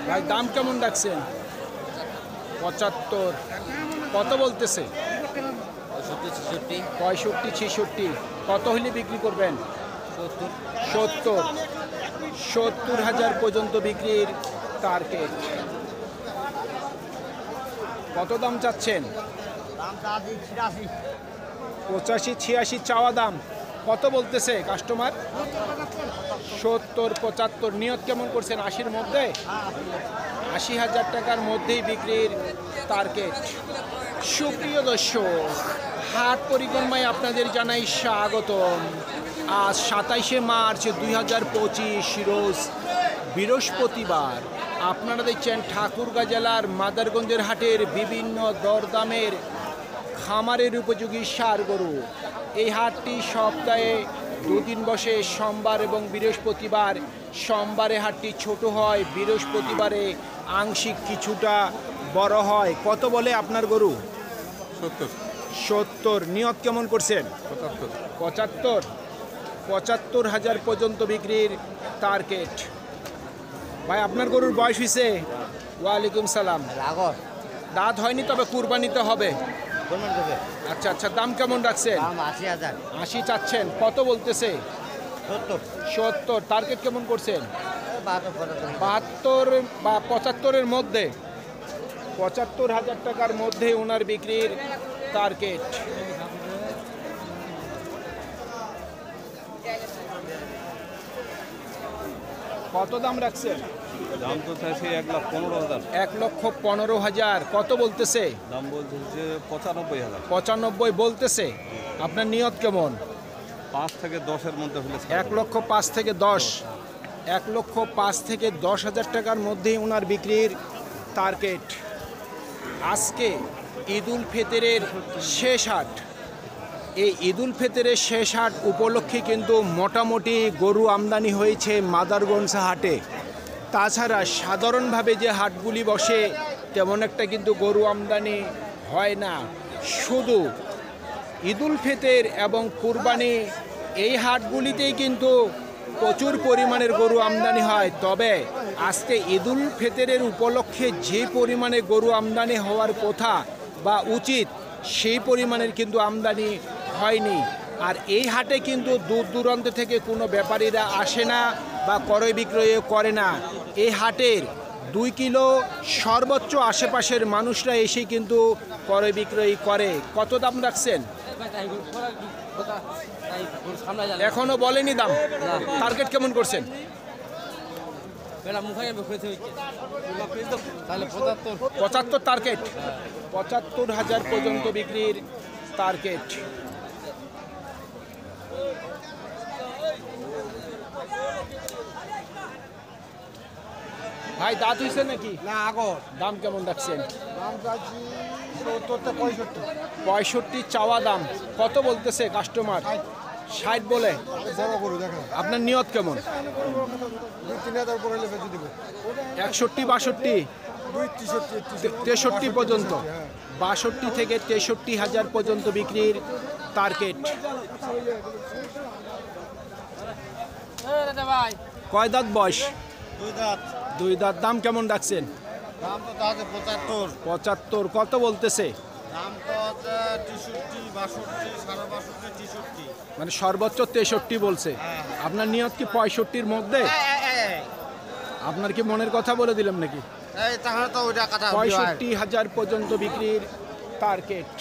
ভাই দাম কেমন রাখছেন? 75। কত বলতেছে? 65 66। কত হইলে বিক্রি করবেন? 70,000 পর্যন্ত বিক্রির টার্গেট। কত দাম চাচ্ছেন? 85 86 চাওয়া দাম। কত বলতেছে কাস্টমার? 70 75। নিয়ত কেমন করছেন? 80-র মধ্যে? 80,000 টাকার মধ্যেই বিক্রির টার্গেট। সুপ্রিয় দর্শক, হাট পরিক্রমায় আপনাদের জানাই স্বাগতম। আজ 27শে মার্চ 2025 রোজ বৃহস্পতিবার। আপনারা দেখছেন ঠাকুরগাঁ জেলার মাদারগঞ্জের হাটের বিভিন্ন দরদামের খামারের উপযোগী ষাঁড় গরু। এই হাটটি সপ্তাহে দুদিন বসে, সোমবার এবং বৃহস্পতিবার। সোমবারে হাটটি ছোট হয়, বৃহস্পতিবারে আংশিক কিছুটা বড় হয়। কত বলে আপনার গরু? 70। নিয়ত কেমন করছেন? 75। 75,000 পর্যন্ত বিক্রির টার্গেট। ভাই আপনার গরুর বয়স হয়েছে? ওয়ালাইকুম সালাম। দাঁত হয়নি, তবে কুরবানিতে হবে। আচ্ছা আচ্ছা। দাম কেমন রাখছেন? 80 চাচ্ছেন। কত বলতেছে? 70। টার্গেট কেমন করছেন? 72 বা 75-এর মধ্যে। 75,000 টাকার মধ্যে ওনার বিক্রির টার্গেট। কত দাম রাখছেন? দাম তো চাইছে 1,15,000। 1,15,000। কত বলতেছে? দাম বলছে 95,000। 95 বলতেছে। আপনার নিয়ত কেমন? 5 থেকে 10-এর মধ্যে হলে 1,05,000 থেকে 10। 1,05,000 থেকে 10,000 টাকার মধ্যেই ওনার বিক্রির টার্গেট। আজকে ঈদুল ফিতরের শেষ হাট। এই ঈদুল ফিতরের শেষ হাট উপলক্ষে কিন্তু মোটামুটি গরু আমদানি হয়েছে মাদারগঞ্জ হাটে। তাছাড়া সাধারণভাবে যে হাটগুলি বসে তেমন একটা কিন্তু গরু আমদানি হয় না। শুধু ঈদুল ফিতর এবং কুরবানি এই হাটগুলিতেই কিন্তু প্রচুর পরিমাণের গরু আমদানি হয়। তবে আজকে ঈদুল ফিতরের উপলক্ষে যে পরিমাণে গরু আমদানি হওয়ার কথা বা উচিত, সেই পরিমাণের কিন্তু আমদানি হয়নি। আর এই হাটে কিন্তু দূর দূরান্ত থেকে কোনো ব্যাপারীরা আসে না বা ক্রয় বিক্রয় করে না। এই হাটের 2 কিলো সর্বোচ্চ আশেপাশের মানুষরা এসে কিন্তু ক্রয় বিক্রয় করে। কত দাম রাখছেন? এখনো বলেনি দাম। টার্গেট কেমন করছেন? 75 টার্গেট। 75,000 পর্যন্ত বিক্রির টার্গেট। ভাই দাঁত হয়েছে নাকি? না, আগর। দাম কেমন রাখছেন? দাম চাচ্ছি 70 থেকে 65। 65 চাওয়া দাম। কত বলতেছে কাস্টমার? 60 বলে। বড় গরু দেখেন। আপনার নিয়ত কেমন? 2-3,000 করে হলে বেঁচে দেবো। 61 62 63 পর্যন্ত। 62 থেকে 63,000 পর্যন্ত বিক্রির টার্গেট। কয় দাঁত বয়স? 2 দাঁত। 2 দাঁত। দাম কেমন রাখছেন? দাম তো তাতে 75। 75। কত বলতেছে? দাম তো 63 62 62 63। মানে সর্বোচ্চ 63 বলছে। আপনার নিয়ত কি 65-র মধ্যে? আপনার কি মনের কথা বলে দিলাম নাকি? এই তাহলে তো ওইটা কথা 65,000 পর্যন্ত বিক্রির টার্গেট।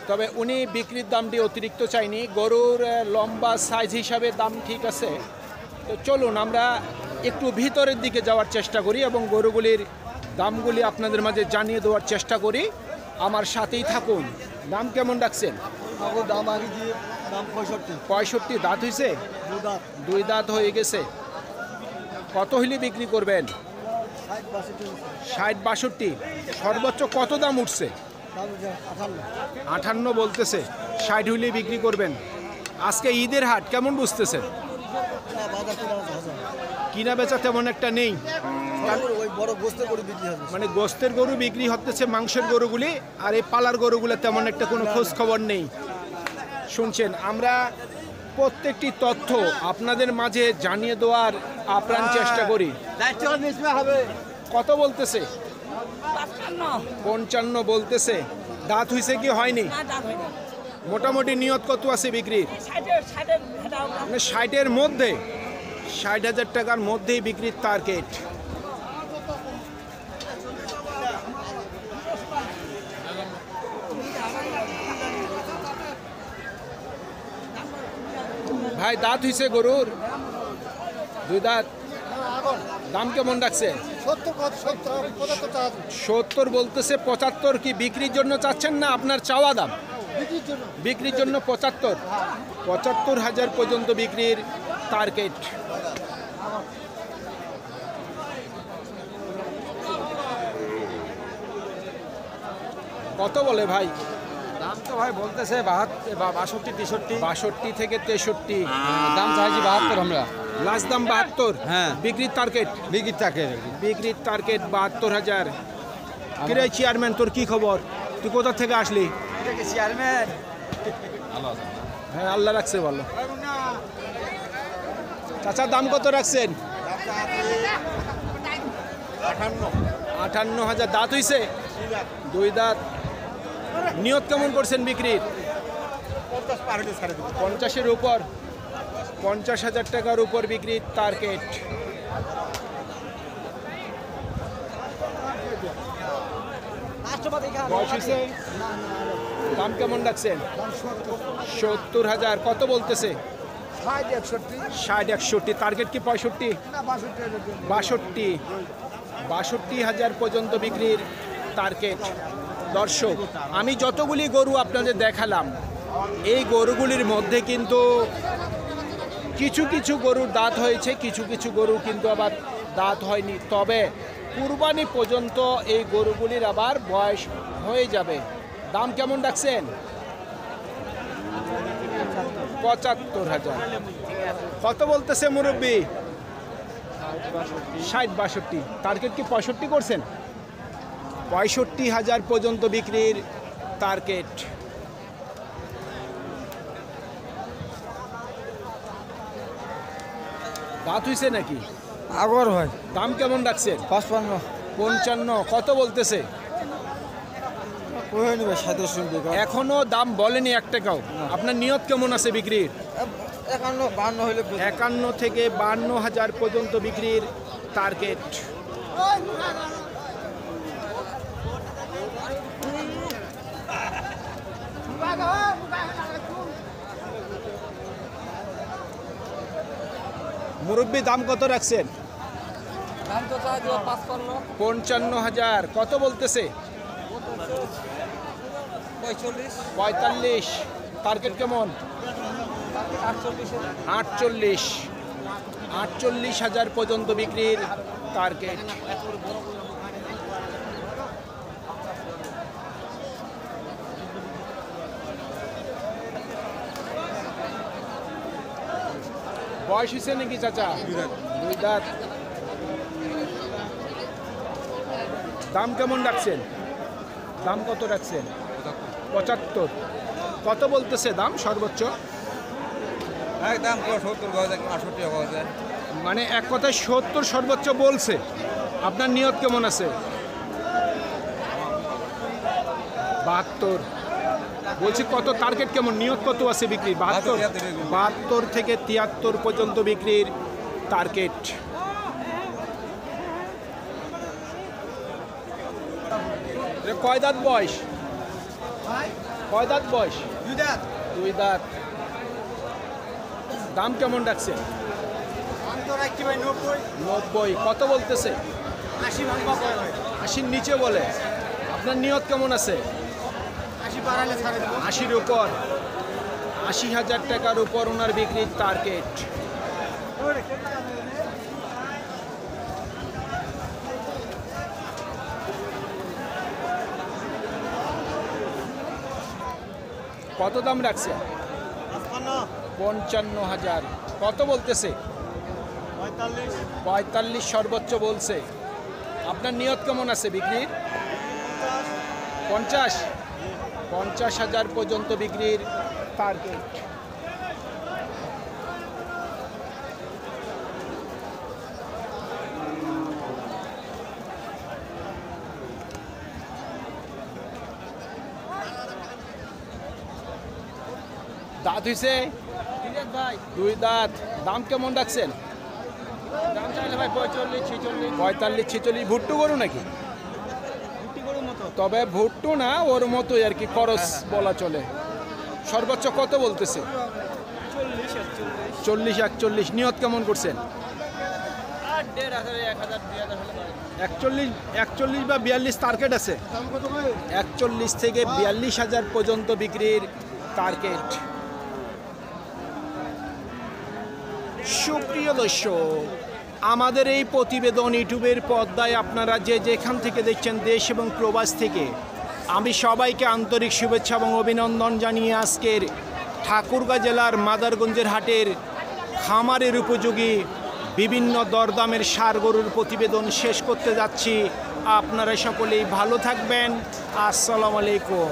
তবে উনি বিক্রির দামটি অতিরিক্ত চাইনি। গরুর লম্বা সাইজ হিসাবে দাম ঠিক আছে। তো চলুন আমরা একটু ভিতরের দিকে যাওয়ার চেষ্টা করি এবং গরুগুলির দামগুলি আপনাদের মাঝে জানিয়ে দেওয়ার চেষ্টা করি। আমার সাথেই থাকুন। দাম কেমন রাখছেন? দাম আগে দিয়ে দাম 65। 65। দাঁত হয়েছে? 2 দাঁত। 2 দাঁত হয়ে গেছে। কত হইলে বিক্রি করবেন? 60 62। সর্বোচ্চ কত দাম উঠছে? 58 বলতেছে। 60 হইলে বিক্রি করবেন। আজকে ঈদের হাট কেমন বুঝতেছেন? কিনা বেচা তেমন একটা নেই। মানে গোস্তের গরু বিক্রি হতেছে, মাংসের গরুগুলি, আর এই পালার গরুগুলো তেমন একটা কোনো খোঁজ খবর নেই। শুনছেন, আমরা প্রত্যেকটি তথ্য আপনাদের মাঝে জানিয়ে দেওয়ার আপ্রাণ চেষ্টা করি। কত বলতেছে? 55 বলতেছে। দাঁত হইছে কি হয়নি? মোটামুটি নিয়ত কত আছে বিক্রির? 60-এর মধ্যে, 60,000 টাকার মধ্যেই বিক্রির টার্গেট। ভাই দাঁত হইছে গরুর? 2 দাঁত। দাম কেমন রাখছে? 70 বলতেছে। 75 কি বিক্রির জন্য চাচ্ছেন না আপনার চাওয়া দাম? বিক্রির জন্য 75,000 পর্যন্ত বিক্রির টার্গেট। কত বলে ভাই? দাম তো ভাই বলতেছে 62 থেকে 63। দাম চাইছি 72 আমরা। লাস্ট দাম 72। হ্যাঁ। বিক্রির টার্গেট? বিক্রির টাকে বিক্রির টার্গেট 72,000। কিরে চেয়ারম্যান, তোর কি খবর? তুই কোথা থেকে আসলি? চেয়ারম্যান হ্যাঁ, আল্লাহ রাখছে ভালো। চাচা দাম কত রাখছেন? 58,000। দাঁত হইছে? 2 দাঁত। নিয়ত কেমন করছেন বিক্রির? 50-এর উপর। 50,000 টাকার উপর বিক্রির টার্গেট। বয়স হইছে? দাম কেমন রাখছেন? 70,000। কত বলতেছে? 60-61। টার্গেট কি 65? 62,000 পর্যন্ত বিক্রির টার্গেট। দর্শক, আমি যতগুলি গরু আপনাদের দেখালাম, এই গরুগুলির মধ্যে কিন্তু কিছু কিছু গরুর দাঁত হয়েছে, কিছু কিছু গরু কিন্তু আবার দাঁত হয়নি। তবে কুরবানি পর্যন্ত এই গরুগুলির আবার বয়স হয়ে যাবে। দাম কেমন রাখছেন? 75,000। কত বলতেছে মুরব্বি? 60-62। টার্গেট কি 65 করছেন? 65,000 পর্যন্ত বিক্রির টার্গেট। দাঁত হইছে নাকি? আগর ভাই দাম কেমন রাখছেন? 55। কত বলতেছে? এখনো দাম বলেনি 1 টাকাও। আপনার নিয়ত কেমন আছে বিক্রির? 51 থেকে 52,000 পর্যন্ত বিক্রির টার্গেট। মুরব্বি দাম কত রাখছেন? 55,000। কত বলতেছে? 45। টার্গেট কেমন? 48,000 পর্যন্ত বিক্রির টার্গেট। বয়স হয়েছে নাকি চাচা? 2 দাঁত। দাম কেমন রাখছেন? দাম কত রাখছেন? 75। কত বলতেছে দাম সর্বোচ্চ? একদম 70 মানে এক কথায় 70 সর্বোচ্চ বলছে। আপনার নিয়ত কেমন আছে? 72 বলছি। কত টার্গেট কেমন? নিয়ত কত আছে বিক্রি? 72 থেকে 73 পর্যন্ত বিক্রির টার্গেট। কয় দাঁত বয়স? কয় দাঁত বয়স? 2 দাঁত। দাম কেমন রাখছেন? 90। কত বলতেছে? 80-র নিচে বলে। আপনার নিয়ত কেমন আছে? 80-র উপর। 80,000 টাকার উপর ওনার বিক্রির টার্গেট। কত দাম রাখছে? 55,000। কত বলতেছে? 45 সর্বোচ্চ বলছে। আপনার নিয়ত কেমন আছে বিক্রির? 50,000 পর্যন্ত বিক্রির টার্গেট। দাঁত হইছে দুই দাঁত। দাম কেমন রাখছেন? দাম চাইলে ভাই 45-46। ভুট্টু গরু নাকি? তবে ভুট্টু না, ওর মতোই আর কি, খরচ বলা চলে। সর্বোচ্চ কত বলতেছে? 40-41। নিয়ত কেমন করছেন? 41 বা 42 টার্গেট আছে। 41 থেকে 42,000 পর্যন্ত বিক্রির টার্গেট। সুপ্রিয় দর্শক, আমাদের এই প্রতিবেদন ইউটিউবের পর্দায় আপনারা যে যেখান থেকে দেখছেন, দেশ এবং প্রবাস থেকে, আমি সবাইকে আন্তরিক শুভেচ্ছা এবং অভিনন্দন জানিয়ে আজকের ঠাকুরগাঁ জেলার মাদারগঞ্জের হাটের খামারের উপযোগী বিভিন্ন দরদামের ষাঁড় গরুর প্রতিবেদন শেষ করতে যাচ্ছি। আপনারা সকলেই ভালো থাকবেন। আসসালামু আলাইকুম।